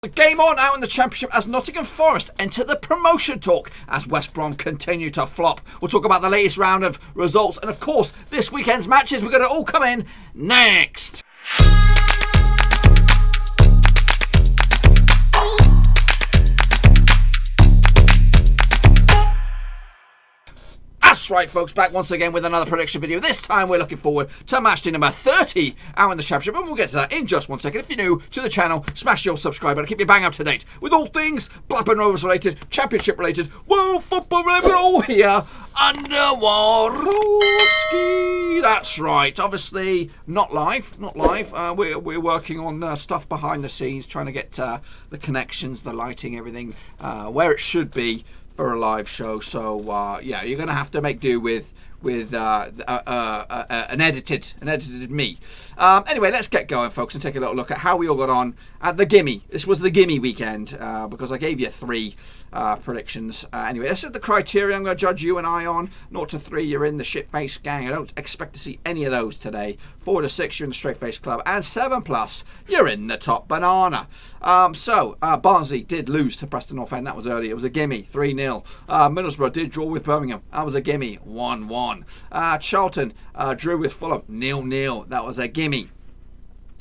The game on out in the Championship as Nottingham Forest enter the promotion talk as West Brom continue to flop. We'll talk about the latest round of results and, of course, this weekend's matches. We're going to all come in next. That's right, folks, back once again with another prediction video. This time we're looking forward to matchday number 30 out in the Championship, and we'll get to that in just 1 second. If you're new to the channel, smash your subscribe button, keep you bang up to date with all things Blackburn Rovers related, Championship related, world football related, all here under Roverseas. That's right, obviously not live. We're working on stuff behind the scenes, trying to get the connections, the lighting, everything where it should be for a live show. So yeah, you're gonna have to make do with an edited me. Anyway, let's get going, folks, and take a little look at how we all got on at the Gimme. This was the Gimme weekend because I gave you 3 predictions. Anyway, this is the criteria I'm going to judge you and I on. 0 to 3, you're in the shit-faced gang. I don't expect to see any of those today. 4 to 6, you're in the straight-faced club. And 7 plus, you're in the top banana. Barnsley did lose to Preston North End. That was early. It was a gimme, 3-0. Middlesbrough did draw with Birmingham. That was a gimme, 1-1. Charlton drew with Fulham, 0-0. That was a gimme.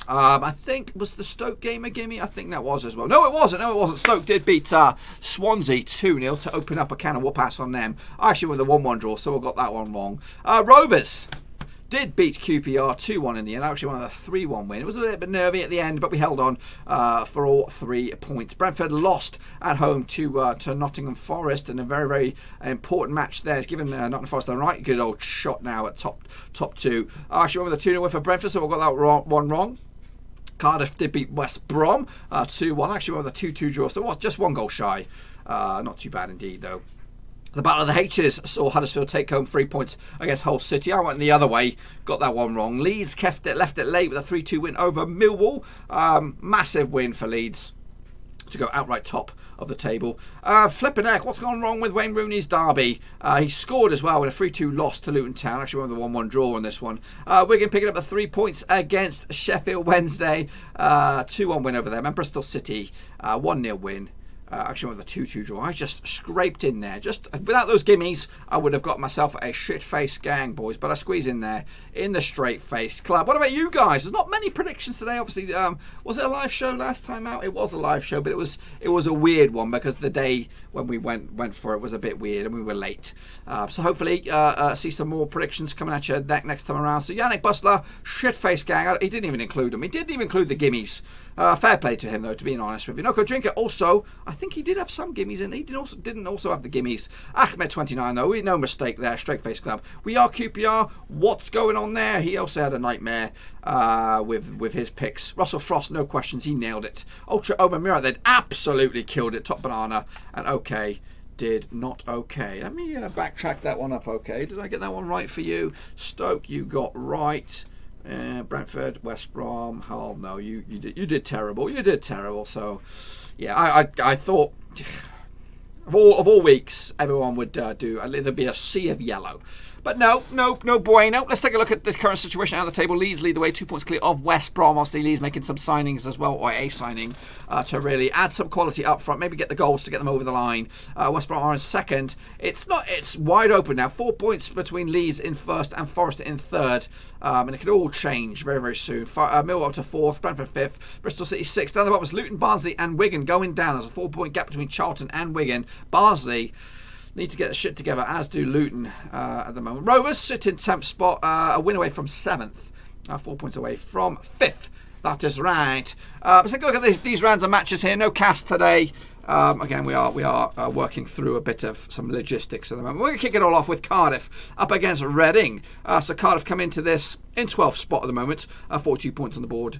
I think, was the Stoke game a gimme? I think that was as well. No, it wasn't. Stoke did beat Swansea 2-0 to open up a can of whoop-ass on them. Actually, with a 1-1 draw, so I got that one wrong. Rovers did beat QPR 2-1 in the end. Actually, one of the 3-1 win. It was a little bit nervy at the end, but we held on for all 3 points. Brentford lost at home to Nottingham Forest in a very, very important match there. It's given Nottingham Forest a right good old shot now at top 2. Actually, went with a 2-0 win for Brentford, so we got that one wrong. Cardiff did beat West Brom 2-1. Actually, went with a 2-2 draw, so just 1 goal shy. Not too bad indeed, though. The Battle of the H's saw Huddersfield take home 3 points against Hull City. I went the other way, got that one wrong. Leeds left it late with a 3-2 win over Millwall. Massive win for Leeds to go outright top of the table. Flipping heck, what's gone wrong with Wayne Rooney's derby? He scored as well with a 3-2 loss to Luton Town. Actually went with a 1-1 draw on this one. Wigan picking up the 3 points against Sheffield Wednesday. 2-1 win over them. And Bristol City, 1-0 win. Actually went with a 2-2 draw. I just scraped in there. Just without those gimmies, I would have got myself a shit-faced gang, boys. But I squeezed in there in the straight-faced club. What about you guys? There's not many predictions today. Obviously, was it a live show last time out? It was a live show, but it was a weird one because the day when we went for it was a bit weird and we were late. So hopefully, see some more predictions coming at you next time around. So Yannick Bustler, shit-faced gang. He didn't even include them. He didn't even include the gimmies. Fair play to him, though, to be honest with you. Noko Drinker also, I think he did have some gimmies in. He didn't also have the gimmies. Ahmed 29, though, no mistake there. Straight face club. We are QPR. What's going on there? He also had a nightmare with his picks. Russell Frost, no questions. He nailed it. Ultra Omer Mira, they'd absolutely killed it. Top banana. And okay. Did not okay. Let me backtrack that one up. Okay. Did I get that one right for you? Stoke, you got right. Brentford, West Brom, Hull. No, you did terrible. You did terrible. So, yeah, I thought of all weeks, everyone would do. There'd be a sea of yellow. But no bueno. Let's take a look at the current situation out of the table. Leeds lead the way, 2 points clear of West Brom. Obviously, Leeds making some signings as well, or a signing to really add some quality up front. Maybe get the goals to get them over the line. West Brom are in second. It's wide open now. 4 points between Leeds in first and Forest in third. And it could all change very, very soon. Millwall up to fourth, Brentford fifth, Bristol City sixth. Down the bottom was Luton, Barnsley and Wigan going down. There's a 4-point gap between Charlton and Wigan. Barnsley need to get the shit together, as do Luton at the moment. Rovers sit in 10th spot, a win away from 7th, 4 points away from 5th. That is right. Let's take a look at these rounds of matches here. No cast today. Again, we are working through a bit of some logistics at the moment. We're going to kick it all off with Cardiff up against Reading. So Cardiff come into this in 12th spot at the moment, 42 points on the board.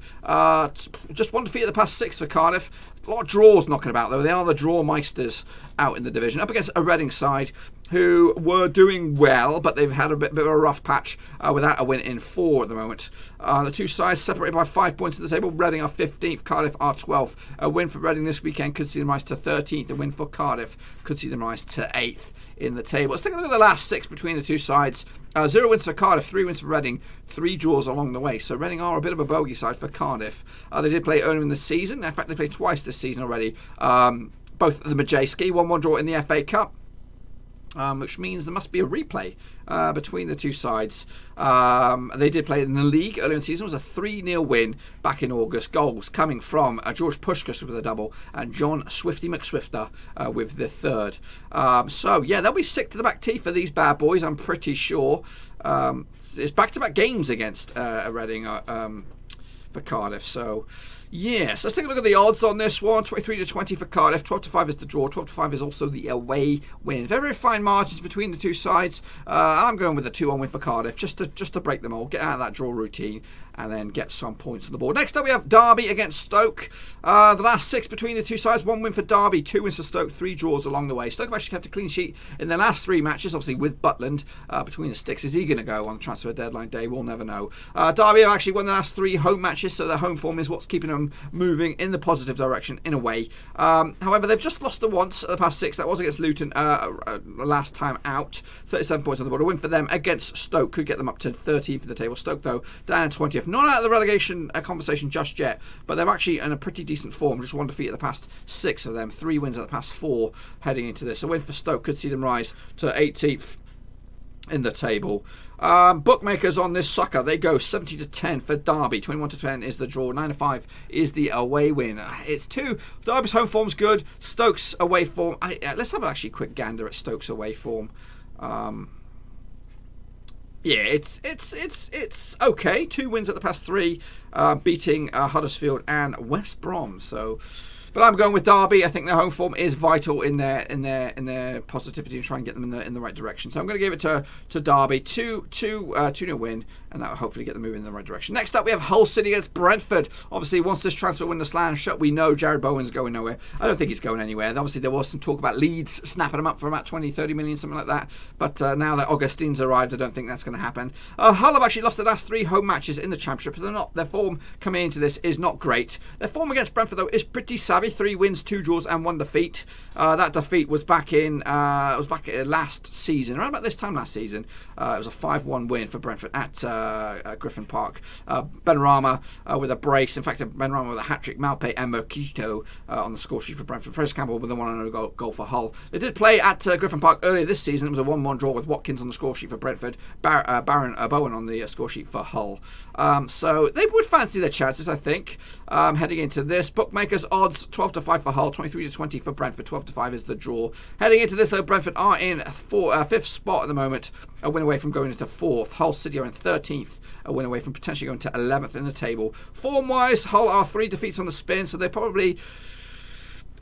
Just 1 defeat of the past 6 for Cardiff. A lot of draws knocking about, though. They are the draw meisters out in the division. Up against a Reading side who were doing well, but they've had a bit of a rough patch without a win in 4 at the moment. The two sides separated by 5 points at the table. Reading are 15th, Cardiff are 12th. A win for Reading this weekend could see them rise to 13th. A win for Cardiff could see them rise to 8th in the table. Let's take a look at the last 6 between the two sides. 0 wins for Cardiff, 3 wins for Reading, 3 draws along the way. So Reading are a bit of a bogey side for Cardiff. They did play earlier in the season. In fact, they played twice this season already. Both at the Matchday, 1-1 draw in the FA Cup. Which means there must be a replay between the two sides. They did play in the league earlier in the season. It was a 3-0 win back in August. Goals coming from George Pushkas with a double and John Swifty McSwifter with the third. So, yeah, they'll be sick to the back teeth for these bad boys, I'm pretty sure. It's back-to-back games against Reading for Cardiff. So, yes, let's take a look at the odds on this one. 23-20 for Cardiff, 12-5 is the draw, 12-5 is also the away win. Very, very fine margins between the two sides. I'm going with a 2-1 win for Cardiff, just to break them all, get out of that draw routine, and then get some points on the board. Next up, we have Derby against Stoke. The last 6 between the two sides, 1 win for Derby, 2 wins for Stoke, 3 draws along the way. Stoke have actually kept a clean sheet in their last 3 matches, obviously with Butland between the sticks. Is he going to go on transfer deadline day? We'll never know. Derby have actually won the last 3 home matches, so their home form is what's keeping them moving in the positive direction in a way. However, they've just lost the once at the past 6. That was against Luton last time out. 37 points on the board. A win for them against Stoke could get them up to 13th for the table. Stoke, though, down in 20th. Not out of the relegation conversation just yet, but they're actually in a pretty decent form. Just 1 defeat at the past 6 of them. 3 wins at the past 4 heading into this. A win for Stoke could see them rise to 18th in the table. Bookmakers on this sucker, they go 70-10 for Derby. 21-10 is the draw. 9-5 is the away win. It's 2. Derby's home form's good. Stoke's away form. Let's have actually a quick gander at Stoke's away form. Yeah, it's okay. 2 wins at the past 3, beating Huddersfield and West Brom. So, but I'm going with Derby. I think their home form is vital in their positivity and try and get them in the right direction. So I'm going to give it to Derby. 2-0 win, and that will hopefully get them moving in the right direction. Next up, we have Hull City against Brentford. Obviously, once this transfer window slams shut, we know Jared Bowen's going nowhere. I don't think he's going anywhere. Obviously, there was some talk about Leeds snapping him up for about 20-30 million, something like that. But now that Augustine's arrived, I don't think that's going to happen. Hull have actually lost the last 3 home matches in the Championship. Their form coming into this is not great. Their form against Brentford, though, is pretty savvy. 3 wins, 2 draws, and 1 defeat. That defeat was back in last season, around about this time last season. It was a 5-1 win for Brentford at Griffin Park. Benrahma with a brace. In fact, Benrahma with a hat-trick. Malpe and Merkito on the score sheet for Brentford. Fraser Campbell with a 1-0 goal for Hull. They did play at Griffin Park earlier this season. It was a 1-1 draw with Watkins on the score sheet for Brentford. Baron Bowen on the score sheet for Hull. So they would fancy their chances, I think, heading into this. Bookmakers odds 12-5 for Hull, 23-20 for Brentford, 12-5 is the draw. Heading into this, though, Brentford are in 5th spot at the moment, a win away from going into 4th. Hull City are in 13th, a win away from potentially going to 11th in the table. Form-wise, Hull are 3 defeats on the spin, so they probably...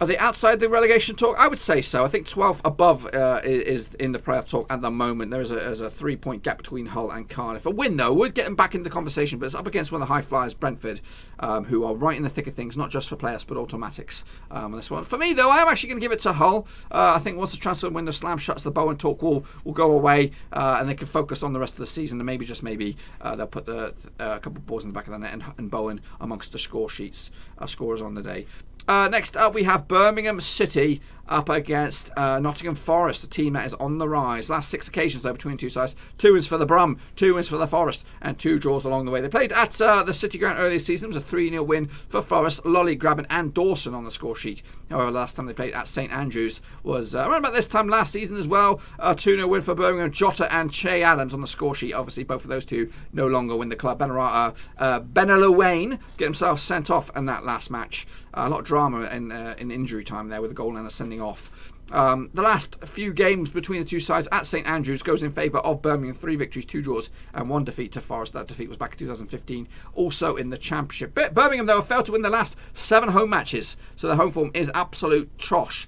Are they outside the relegation talk? I would say so. I think 12 above is in the playoff talk at the moment. There's a 3-point gap between Hull and Cardiff. A win, though, would get them back into the conversation, but it's up against one of the high flyers, Brentford, who are right in the thick of things, not just for playoffs, but automatics on this one. For me, though, I am actually going to give it to Hull. I think once the transfer window slam shuts, the Bowen talk will go away, and they can focus on the rest of the season, and maybe, just maybe, they'll put a couple of balls in the back of the net and Bowen amongst the score sheets, scorers on the day. Next up, we have Birmingham City up against Nottingham Forest, a team that is on the rise. Last 6 occasions, though, between two sides. 2 wins for the Brom, 2 wins for the Forest, and 2 draws along the way. They played at the City Ground earlier season. It was a 3-0 win for Forest. Lolly, Graben, and Dawson on the score sheet. However, last time they played at St Andrews was around about this time last season as well. A 2-0 win for Birmingham. Jota and Che Adams on the score sheet. Obviously, both of those two no longer win the club. Benelo Wayne get himself sent off in that last match. A lot of drama in injury time there with the goal and a sending off. The last few games between the two sides at St Andrews goes in favour of Birmingham. 3 victories, 2 draws, and 1 defeat to Forest. That defeat was back in 2015, also in the Championship. Birmingham, though, have failed to win the last 7 home matches, so their home form is absolute trosh.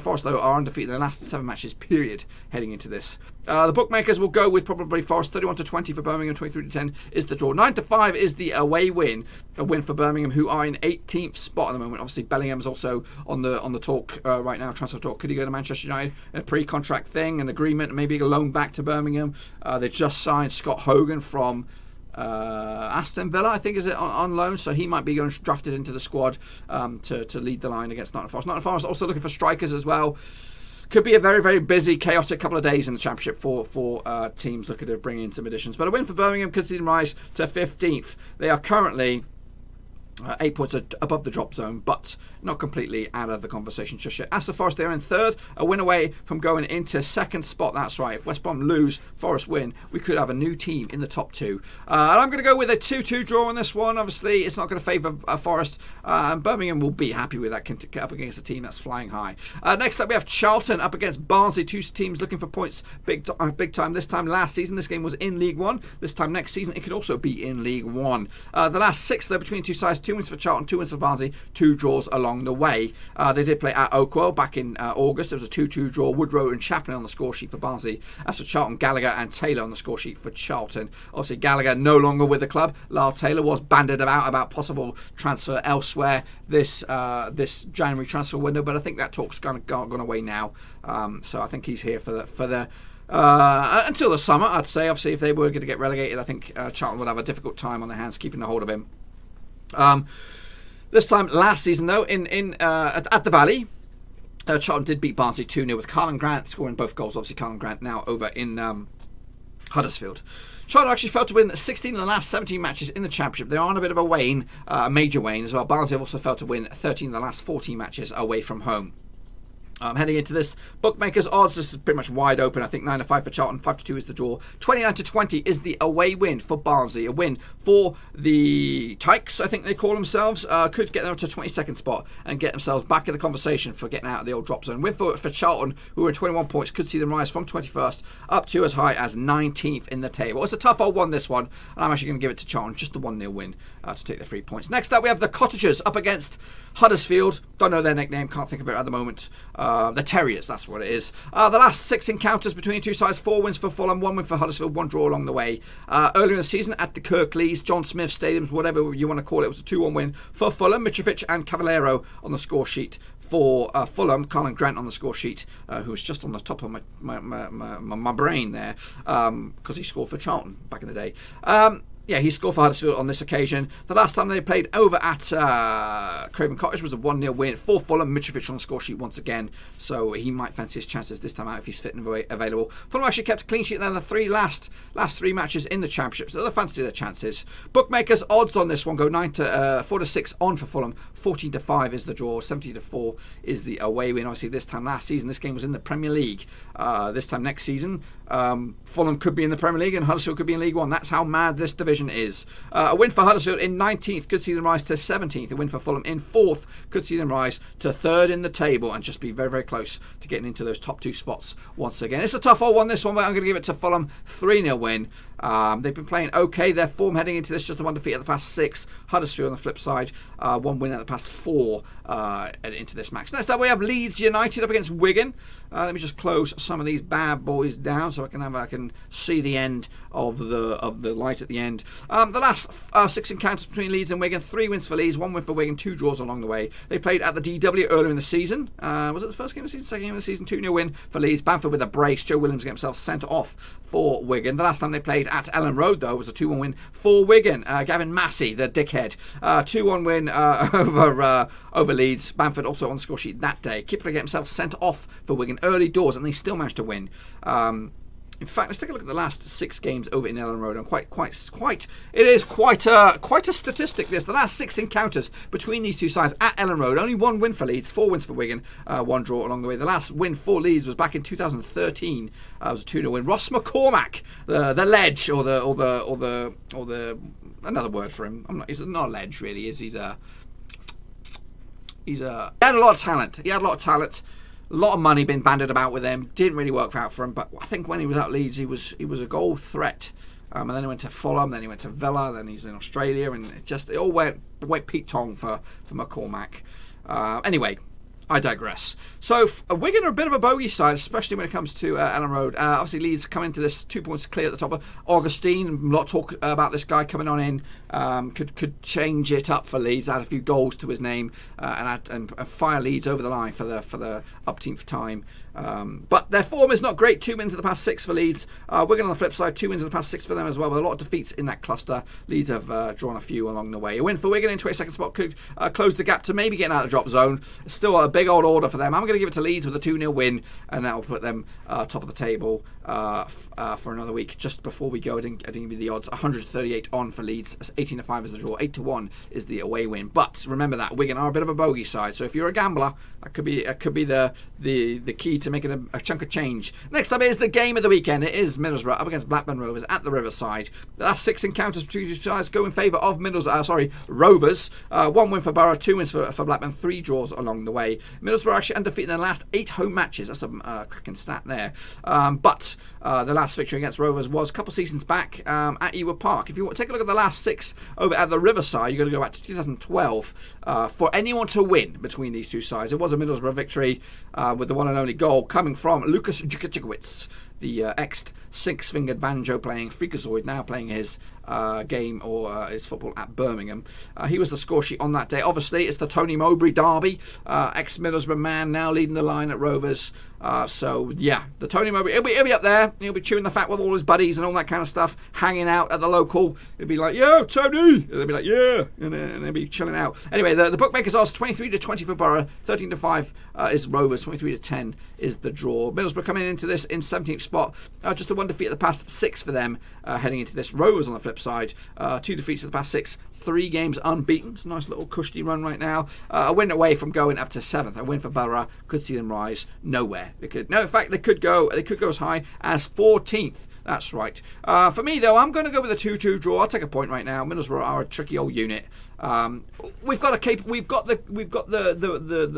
Forest, though, are undefeated in the last 7 matches, period, heading into this. The bookmakers will go with probably Forest. 31-20 for Birmingham, 23-10 is the draw. 9-5 is the away win. A win for Birmingham, who are in 18th spot at the moment. Obviously, Bellingham's also on the talk right now, transfer talk. Could he go to Manchester United in a pre-contract thing, an agreement, maybe a loan back to Birmingham. They just signed Scott Hogan from Aston Villa, I think, is it on loan, so he might be going drafted into the squad to lead the line against Nottingham Forest. Nottingham Forest also looking for strikers as well. Could be a very, very busy, chaotic couple of days in the Championship for teams looking to bring in some additions. But a win for Birmingham could see them rise to 15th. They are currently 8 points above the drop zone, but not completely out of the conversation just yet. As for Forest, they're in third, a win away from going into second spot. That's right. If West Brom lose, Forest win, we could have a new team in the top two. And I'm going to go with a 2-2 draw on this one. Obviously, it's not going to favour Forest. Birmingham will be happy with that up against a team that's flying high. Next up, we have Charlton up against Barnsley. Two teams looking for points big time. This time last season, this game was in League One. This time next season, it could also be in League One. The last six, though, between two sides, 2 wins for Charlton, 2 wins for Barnsley, 2 draws along the way. They did play at Oakwell back in August. There was a 2-2 draw. Woodrow and Chaplin on the score sheet for Barnsley. As for Charlton, Gallagher and Taylor on the score sheet for Charlton. Obviously, Gallagher no longer with the club. Lyle Taylor was banded about possible transfer elsewhere this January transfer window, but I think that talk's gone away now. So I think he's here for the until the summer, I'd say. Obviously, if they were going to get relegated, I think Charlton would have a difficult time on their hands keeping a hold of him. This time last season, though, at the Valley, Charlton did beat Barnsley 2-0 with Carlin Grant scoring both goals. Obviously, Carlin Grant now over in Huddersfield. Charlton actually failed to win 16 of the last 17 matches in the Championship. They're on a bit of a wane, a major wane as well. Barnsley have also failed to win 13 of the last 14 matches away from home. Heading into this, bookmakers odds, this is pretty much wide open. I think 9-5 for Charlton, 5-2 is the draw. 29-20 is the away win for Barnsley. A win for the Tykes, I think they call themselves. Could get them to 22nd spot and get themselves back in the conversation for getting out of the old drop zone. Win for Charlton, who are in 21 points, could see them rise from 21st up to as high as 19th in the table. It's a tough old one, this one, and I'm actually going to give it to Charlton, just the 1-0 win to take the 3 points. Next up, we have the Cottagers up against Huddersfield. Don't know their nickname, can't think of it at the moment. The Terriers, that's what it is. The last 6 encounters between two sides, 4 wins for Fulham, 1 win for Huddersfield, 1 draw along the way. Earlier in the season at the Kirklees, John Smith Stadiums, whatever you want to call it, was a 2-1 win for Fulham. Mitrovic and Cavallero on the score sheet for Fulham. Colin Grant on the score sheet, who was just on the top of my brain there, because he scored for Charlton back in the day. Yeah, he scored for Huddersfield on this occasion. The last time they played over at Craven Cottage was a 1-0 win for Fulham. Mitrovic on the score sheet once again, so he might fancy his chances this time out if he's fit and available. Fulham actually kept a clean sheet in the last 3 matches in the Championship, so they'll fancy their chances. Bookmakers odds on this one go 4-6 on for Fulham, 14-5 is the draw, 17-4 is the away win. Obviously, this time last season, this game was in the Premier League. This time next season, Fulham could be in the Premier League and Huddersfield could be in League One. That's how mad this division is. A win for Huddersfield in 19th could see them rise to 17th. A win for Fulham in 4th could see them rise to 3rd in the table and just be very, very close to getting into those top 2 spots once again. It's a tough old one, this one, but I'm going to give it to Fulham. 3-0 win. They've been playing okay. Their form heading into this, just the 1 defeat at the past 6. Huddersfield on the flip side, 1 win at the past 4 into this match. Next up, we have Leeds United up against Wigan. Let me just close some of these bad boys down so I can see the end of the light at the end. The last 6 encounters between Leeds and Wigan, 3 wins for Leeds, 1 win for Wigan, 2 draws along the way. They played at the DW earlier in the season. Was it the first game of the season? Second game of the season? 2-0 win for Leeds. Bamford with a brace. Joe Williams get himself sent off for Wigan. The last time they played at Ellen Road, though, was a 2-1 win for Wigan. Gavin Massey, the dickhead, 2-1 win over Leeds. Bamford also on the score sheet that day. Kipler get himself sent off for Wigan early doors, and they still managed to win. In fact, let's take a look at the last 6 games over in Ellen Road. And it is quite a statistic. This the last 6 encounters between these two sides at Ellen Road. Only 1 win for Leeds, 4 wins for Wigan, 1 draw along the way. The last win for Leeds was back in 2013. It was a 2-0 win. Ross McCormack, the ledge, or the another word for him. He's not a ledge really. He had a lot of talent. A lot of money been banded about with him. Didn't really work out for him. But I think when he was at Leeds, he was a goal threat. And then he went to Fulham. Then he went to Villa. Then he's in Australia, and it all went Pete Tong for McCormack. Anyway, I digress. So Wigan are a bit of a bogey side, especially when it comes to Ellen Road. Obviously, Leeds come into this 2 points clear at the top of Augustine. A lot of talk about this guy coming on in. Could change it up for Leeds, add a few goals to his name, and fire Leeds over the line for the upteenth time. But their form is not great. 2 wins in the past 6 for Leeds. Wigan on the flip side, 2 wins in the past 6 for them as well, with a lot of defeats in that cluster. Leeds have drawn a few along the way. A win for Wigan in 22nd spot could close the gap to maybe getting out of the drop zone. Still a big old order for them. I'm going to give it to Leeds with a 2-0 win, and that will put them top of the table for another week. Just before we go, I didn't give you the odds. 138 on for Leeds. 18-5 is the draw. 8-1 is the away win. But remember that Wigan are a bit of a bogey side. So if you're a gambler, that could be the key to making a chunk of change. Next up is the game of the weekend. It is Middlesbrough up against Blackburn Rovers at the Riverside. The last 6 encounters between the two sides go in favour of Rovers. 1 win for Borough, 2 wins for Blackburn, 3 draws along the way. Middlesbrough are actually undefeated in their last 8 home matches. That's a cracking stat there. But the last victory against Rovers was a couple of seasons back at Ewood Park. If you take a look at the last 6 over at the Riverside, you've got to go back to 2012 for anyone to win between these two sides. It was a Middlesbrough victory with the one and only goal coming from Lukas Djukicikowicz, the ex-six-fingered banjo-playing freakazoid, now playing his game or his football at Birmingham. He was the score sheet on that day. Obviously, it's the Tony Mowbray derby. Ex-Middlesbrough man, now leading the line at Rovers. So, yeah, the Tony Mowbray, he'll be up there. He'll be chewing the fat with all his buddies and all that kind of stuff, hanging out at the local. He'll be like, yo, Tony! And they'll be like, yeah! And they'll be chilling out. Anyway, the bookmakers odds 23-20 for Borough, 13-5 is Rovers, 23-10 is the draw. Middlesbrough coming into this in 17th spot. Just the 1 defeat of the past 6 for them heading into this. Rovers on the flip side, 2 defeats of the past 6, 3 games unbeaten. It's a nice little cushy run right now. A win away from going up to 7th. A win for Borough could see them rise nowhere. In fact, they could go as high as 14th. That's right. For me, though, I'm going to go with a 2-2 draw. I'll take a point right now. Middlesbrough are a tricky old unit. We've got the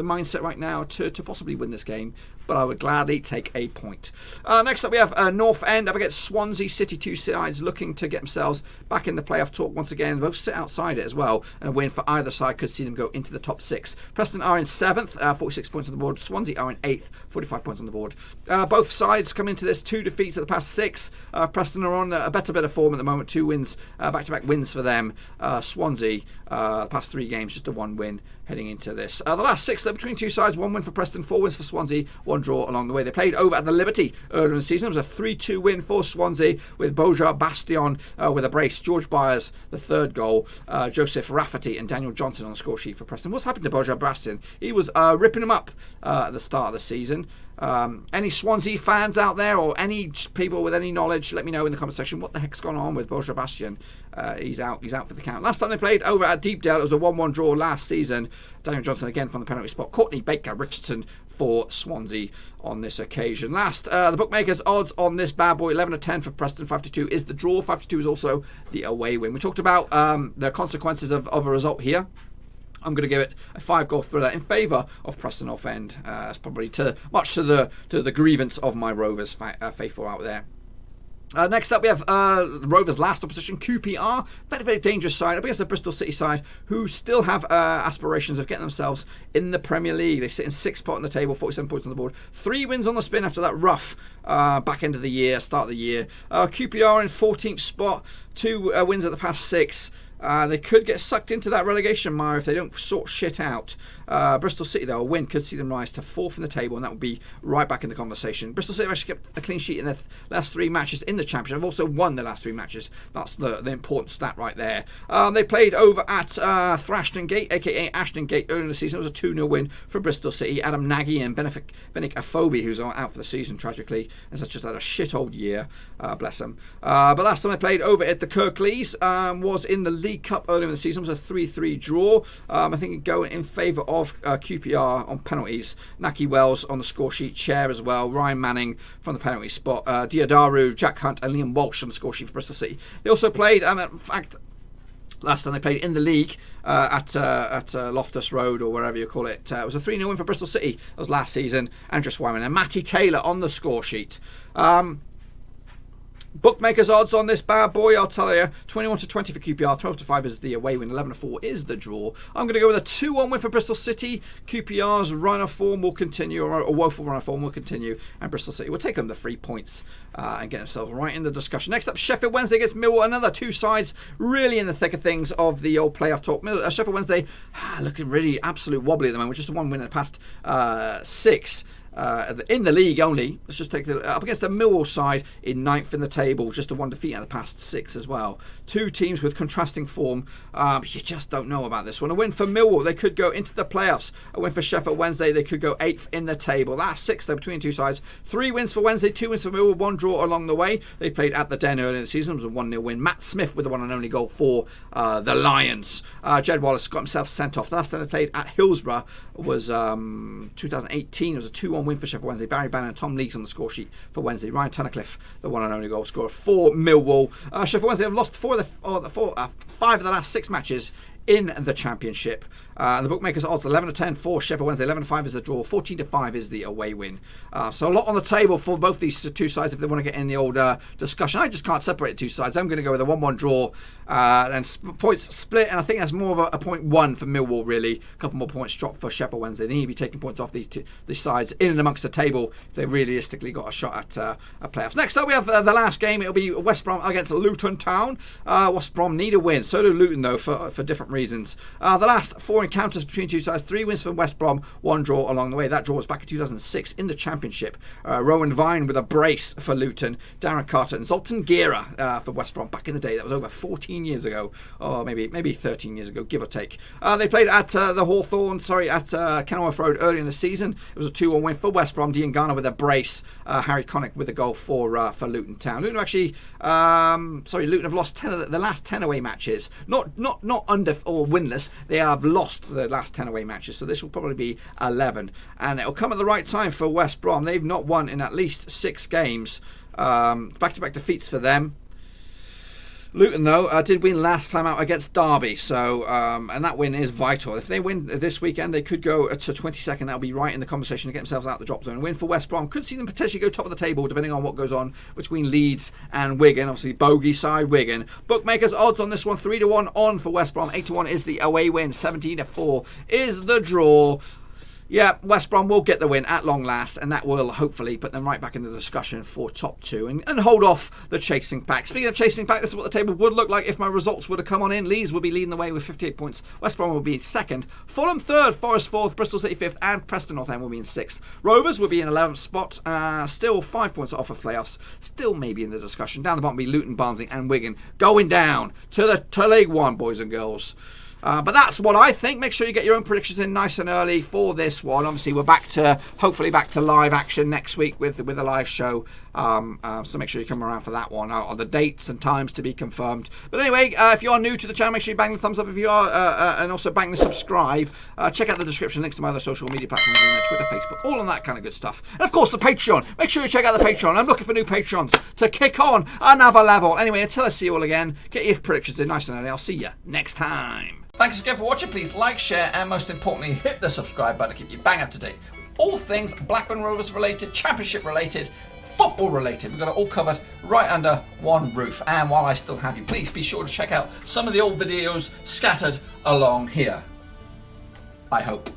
mindset right now to possibly win this game, but I would gladly take a point. Next up, we have North End up against Swansea City. 2 sides looking to get themselves back in the playoff talk once again. Both sit outside it as well, and a win for either side could see them go into the top 6. Preston are in 7th, 46 points on the board. Swansea are in 8th, 45 points on the board. Both sides come into this 2 defeats of the past 6. Preston are on a better bit of form at the moment. 2 wins, back-to-back wins for them. Swansea, the past 3 games, just a 1 win heading into this. The last 6 between 2 sides, 1 win for Preston, 4 wins for Swansea, 1 draw along the way. They played over at the Liberty earlier in the season. It was a 3-2 win for Swansea with Boja Bastion with a brace. George Byers, the 3rd goal. Joseph Rafferty and Daniel Johnson on the score sheet for Preston. What's happened to Boja Bastion? He was ripping him up at the start of the season. Any Swansea fans out there or any people with any knowledge, let me know in the comment section what the heck's gone on with Boja Bastion. He's out for the count. Last time they played over at Deepdale, it was a 1-1 draw last season. Daniel Johnson again from the penalty spot. Courtney Baker Richardson for Swansea on this occasion. Last, the bookmakers odds on this bad boy, 11-10 for Preston, 5-2 is the draw. 5-2 is also the away win. We talked about the consequences of a result here. I'm going to give it a 5-goal thriller in favour of Preston North End. It's probably much to the grievance of my Rovers faithful out there. Next up, we have Rovers' last opposition, QPR. Very, very dangerous side up against the Bristol City side, who still have aspirations of getting themselves in the Premier League. They sit in 6th spot on the table, 47 points on the board. 3 wins on the spin after that rough back end of the year, start of the year. QPR in 14th spot, 2 wins at the past 6. They could get sucked into that relegation mire if they don't sort shit out. Bristol City, though, a win could see them rise to 4th in the table, and that would be right back in the conversation. Bristol City have actually kept a clean sheet in their last 3 matches in the Championship. They've also won their last 3 matches. That's the important stat right there. They played over at Thrashton Gate, a.k.a. Ashton Gate, earlier in the season. It was a 2-0 win for Bristol City. Adam Nagy and Benik Afobe, who's out for the season, tragically, has just had a shit old year. Bless them. But last time they played over at the Kirklees was in the League Cup earlier in the season. It was a 3-3 draw. I think going in favour of QPR on penalties. Naki Wells on the score sheet, chair as well. Ryan Manning from the penalty spot. Diadaru, Jack Hunt, and Liam Walsh on the score sheet for Bristol City. They also played, in fact, last time they played in the league at Loftus Road or wherever you call it. It was a 3-0 win for Bristol City. That was last season. Andrew Swyman and Matty Taylor on the score sheet. Bookmakers odds on this bad boy, I'll tell you. 21 to 20 for QPR, 12 to 5 is the away win, 11 to 4 is the draw. I'm going to go with a 2-1 win for Bristol City. QPR's run of form will continue, or a woeful run of form will continue, and Bristol City will take home the 3 points and get themselves right in the discussion. Next up, Sheffield Wednesday against Millwall. Another two sides really in the thick of things of the old playoff talk. Sheffield Wednesday looking really absolute wobbly at the moment, just a 1 win in the past 6. In the league only. Let's just take up against the Millwall side in 9th in the table, just a 1 defeat out of the past 6 as well. Two teams with contrasting form. You just don't know about this one. A win for Millwall, they could go into the playoffs. A win for Sheffield Wednesday, they could go 8th in the table. That's 6 though between two sides. 3 wins for Wednesday, 2 wins for Millwall, 1 draw along the way. They played at the Den earlier in the season. It was a 1-0 win. Matt Smith with the one and only goal for the Lions. Jed Wallace got himself sent off. The last time they played at Hillsborough was 2018. It was a 2-1 win for Sheffield Wednesday. Barry Bannon and Tom Leeds on the score sheet for Wednesday. Ryan Tunnicliffe, the one and only goal scorer for Millwall. Sheffield Wednesday have lost 5 of the last 6 matches in the Championship. And the bookmakers odds 11 to 10 for Sheffield Wednesday, 11 to 5 is the draw, 14 to 5 is the away win. So a lot on the table for both these two sides if they want to get in the old discussion. I just can't separate the two sides. I'm going to go with a 1-1 draw and points split, and I think that's more of a 0.1 for Millwall really. A couple more points dropped for Sheffield Wednesday. They need to be taking points off these sides in and amongst the table if they realistically got a shot at playoffs. Next up we have the last game. It'll be West Brom against Luton Town. West Brom need a win. So do Luton though for different reasons. The last 4 encounters between two sides, 3 wins for West Brom, 1 draw along the way. That draw was back in 2006 in the Championship. Rowan Vine with a brace for Luton, Darren Carter and Zoltan Gera for West Brom back in the day. That was over 14 years ago, or maybe 13 years ago, give or take. They played at at Kenilworth Road earlier in the season. It was a 2-1 win for West Brom. Dean Garner with a brace, Harry Connick with a goal for Luton Town. Luton have lost 10 of the last 10 away matches. Not under or winless. They have lost the last 10 away matches, so this will probably be 11, and it'll come at the right time for West Brom. They've not won in at least 6 games. Back-to-back defeats for them. Luton, though, did win last time out against Derby, so and that win is vital. If they win this weekend, they could go to 22nd. That'll be right in the conversation to get themselves out of the drop zone. A win for West Brom could see them potentially go top of the table, depending on what goes on between Leeds and Wigan. Obviously, bogey side Wigan. Bookmakers odds on this one: 3 to 1 on for West Brom, 8 to 1 is the away win, 17 to 4 is the draw. Yeah, West Brom will get the win at long last, and that will hopefully put them right back in the discussion for top 2 and hold off the chasing pack. Speaking of chasing pack, this is what the table would look like if my results were to come on in. Leeds would be leading the way with 58 points. West Brom would be in 2nd. Fulham 3rd, Forest 4th, Bristol City 5th, and Preston North End will be in 6th. Rovers would be in 11th spot, still 5 points off of playoffs, still maybe in the discussion. Down the bottom will be Luton, Barnsley, and Wigan going down to League 1, boys and girls. But that's what I think. Make sure you get your own predictions in nice and early for this one. Obviously, we're hopefully back to live action next week with a live show. So make sure you come around for that one. On the dates and times to be confirmed. But anyway, if you are new to the channel, make sure you bang the thumbs up. If you are, and also bang the subscribe. Check out the description, links to my other social media platforms, Twitter, Facebook, all on that kind of good stuff. And of course, the Patreon. Make sure you check out the Patreon. I'm looking for new patrons to kick on another level. Anyway, until I see you all again, get your predictions in nice and early. I'll see you next time. Thanks again for watching. Please like, share, and most importantly, hit the subscribe button to keep you bang up to date with all things Blackburn Rovers related, Championship related, football related. We've got it all covered right under one roof. And while I still have you, please be sure to check out some of the old videos scattered along here. I hope.